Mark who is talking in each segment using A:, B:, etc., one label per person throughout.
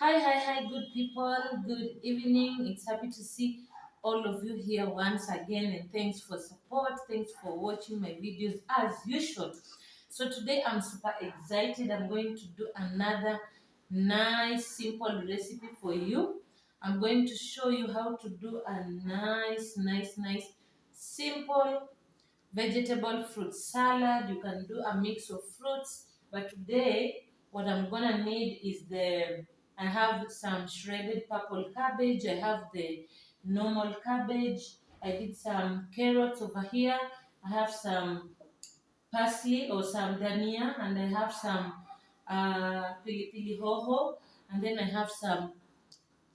A: Hi, good people. Good evening. It's happy to see all of you here once again, and thanks for support. Thanks for watching my videos as usual. So today I'm super excited. I'm going to do another nice, simple recipe for you. I'm going to show you how to do a nice, simple vegetable fruit salad. You can do a mix of fruits, but today what I'm gonna need is I have some shredded purple cabbage, I have the normal cabbage, I did some carrots over here, I have some parsley or some dania, and I have some pili hoho, and then I have some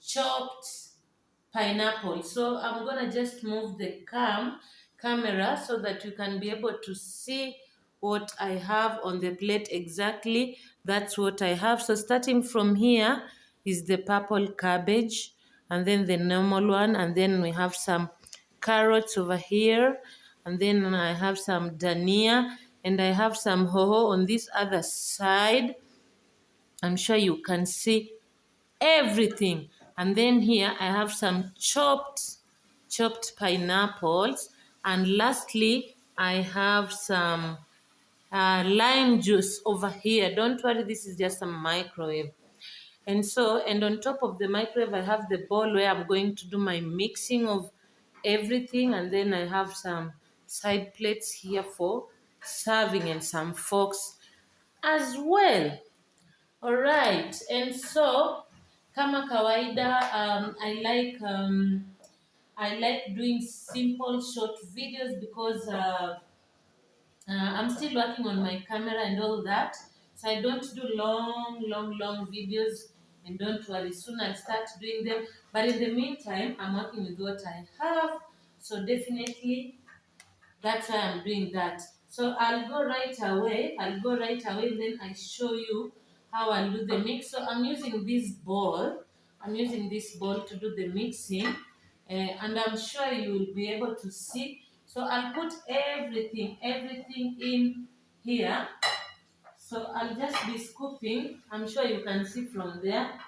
A: chopped pineapple. So I'm gonna just move the camera so that you can be able to see what I have on the plate exactly. That's what I have. So starting from here is the purple cabbage, and then the normal one, and then we have some carrots over here, and then I have some dania, and I have some hoho on this other side. I'm sure you can see everything. And then here I have some chopped pineapples, and lastly I have some lime juice over here. Don't worry, this is just a microwave. And on top of the microwave I have the bowl where I'm going to do my mixing of everything, and then I have some side plates here for serving and some forks as well. All right, and so kama kawaida, I like doing simple short videos because I'm still working on my camera and all that, so I don't do long videos. And don't worry, soon I'll start doing them. But in the meantime, I'm working with what I have, so definitely that's why I'm doing that. So I'll go right away. Then I show you how I'll do the mix. So I'm using this bowl. To do the mixing. And I'm sure you will be able to see. So I'll put everything in here. So I'll just be scooping. I'm sure you can see from there.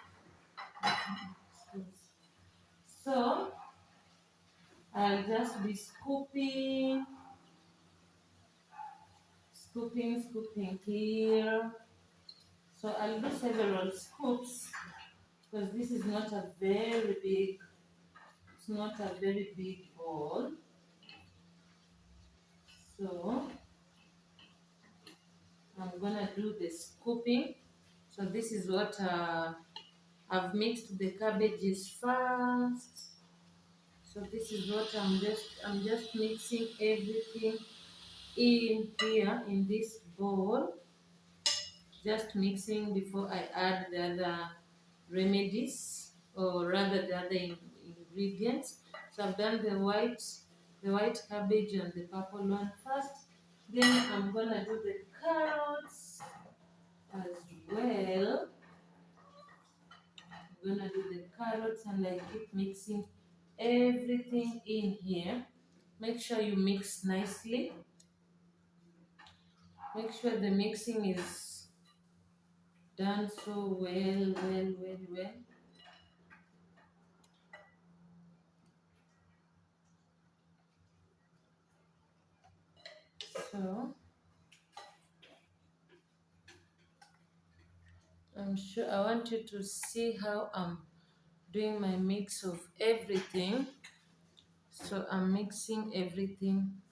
A: So I'll just be scooping here. So I'll do several scoops because this is not a very big, it's not a very big bowl. So I'm gonna do the scooping. So this is what I've mixed the cabbages first. So this is what I'm just mixing everything in here in this bowl. Just mixing before I add the other remedies, or rather the other ingredients. So I've done the white cabbage and the purple one first. Then I'm gonna do the carrots as well. I'm gonna do the carrots, and I keep mixing everything in here. Make sure you mix nicely. Make sure the mixing is done so well. So I'm sure I want you to see how I'm doing my mix of everything. So I'm mixing everything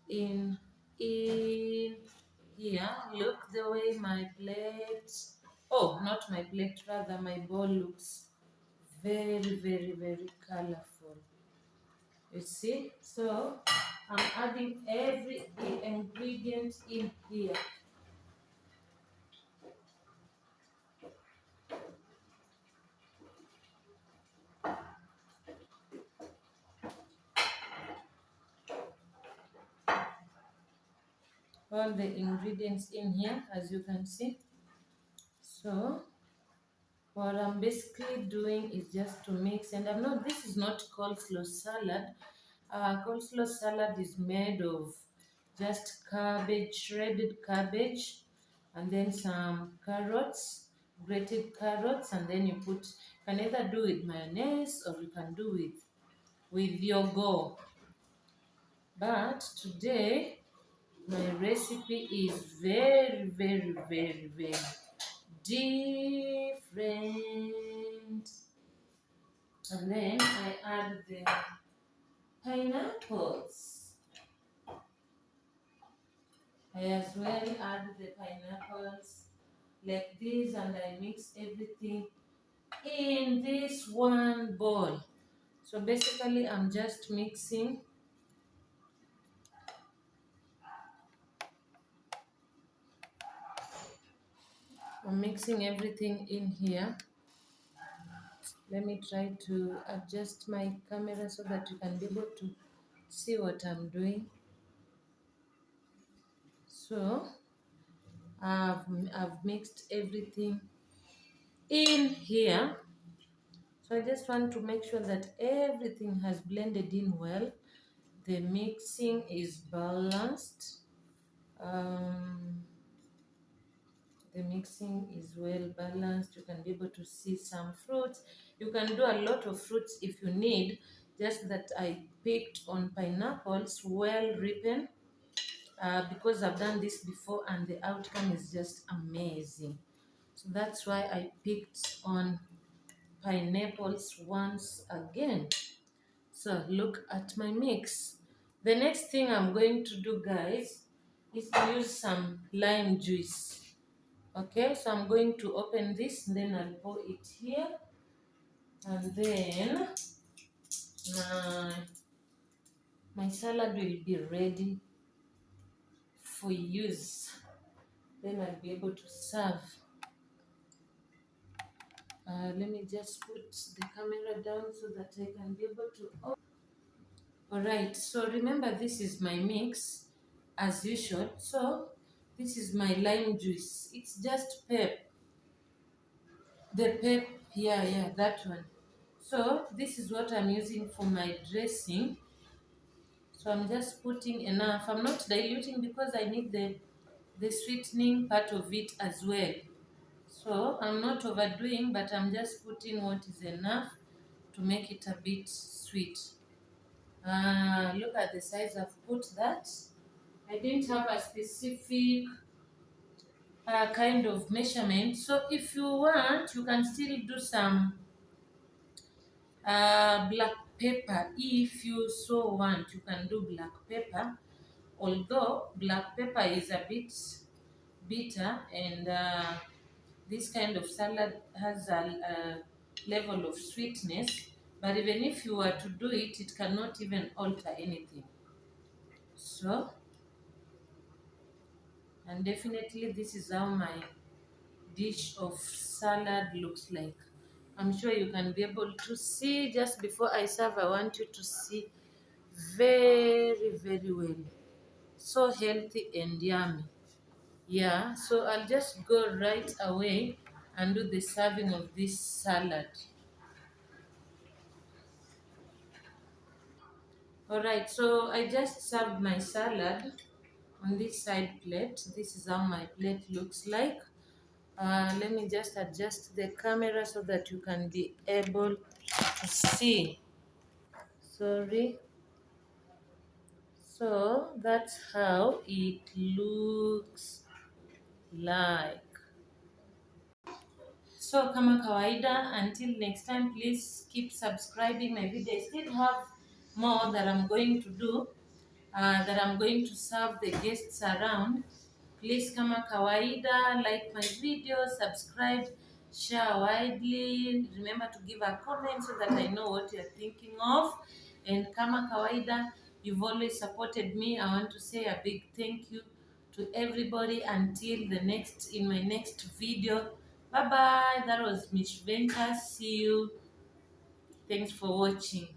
A: in here. Look the way my plate, oh, not my plate, rather my bowl looks very colorful. You see? So I'm adding every ingredient in here. All the ingredients in here, as you can see. So what I'm basically doing is just to mix, and I'm not, this is not coleslaw salad. Coleslaw salad is made of just cabbage, shredded cabbage, and then some carrots. grated carrots, and then you put, you can either do with mayonnaise or you can do with yogurt. But today my recipe is very, very, very, very different. And then I add the pineapples. I as well add the pineapples like this, and I mix everything in this one bowl. So basically I'm just mixing. I'm mixing everything in here. Let me try to adjust my camera so that you can be able to see what I'm doing. So I've mixed everything in here. So I just want to make sure that everything has blended in well. The mixing is balanced. The mixing is well balanced. You can be able to see some fruits. You can do a lot of fruits if you need, just that I picked on pineapples well ripened because I've done this before and the outcome is just amazing. So that's why I picked on pineapples once again. So look at my mix. The next thing I'm going to do, guys, is to use some lime juice. Okay, so I'm going to open this, and then I'll pour it here, and then my salad will be ready for use. Then I'll be able to serve. Let me just put the camera down so that I can be able to. Alright, so remember this is my mix as usual. So this is my lime juice. It's just pep. The pep, yeah, that one. So this is what I'm using for my dressing. So I'm just putting enough. I'm not diluting because I need the sweetening part of it as well. So I'm not overdoing, but I'm just putting what is enough to make it a bit sweet. Look at the size I've put that. I didn't have a specific kind of measurement. So if you want, you can still do some black pepper. If you so want, you can do black pepper. Although black pepper is a bit bitter, and this kind of salad has a level of sweetness, but even if you were to do it, it cannot even alter anything. So, and definitely this is how my dish of salad looks like. I'm sure you can be able to see. Just before I serve, I want you to see very, very well. So healthy and yummy. Yeah, so I'll just go right away and do the serving of this salad. Alright, so I just served my salad on this side plate. This is how my plate looks like. Let me just adjust the camera so that you can be able to see. Sorry. So that's how it looks like. So kama kawaida, until next time, please keep subscribing my video. I still have more that I'm going to do, that I'm going to serve the guests around. Please kama kawaida, like my video, subscribe, share widely. Remember to give a comment so that I know what you're thinking of. And kama kawaida, you've always supported me. I want to say a big thank you to everybody until in my next video. Bye bye. That was Miss Venture. See you. Thanks for watching.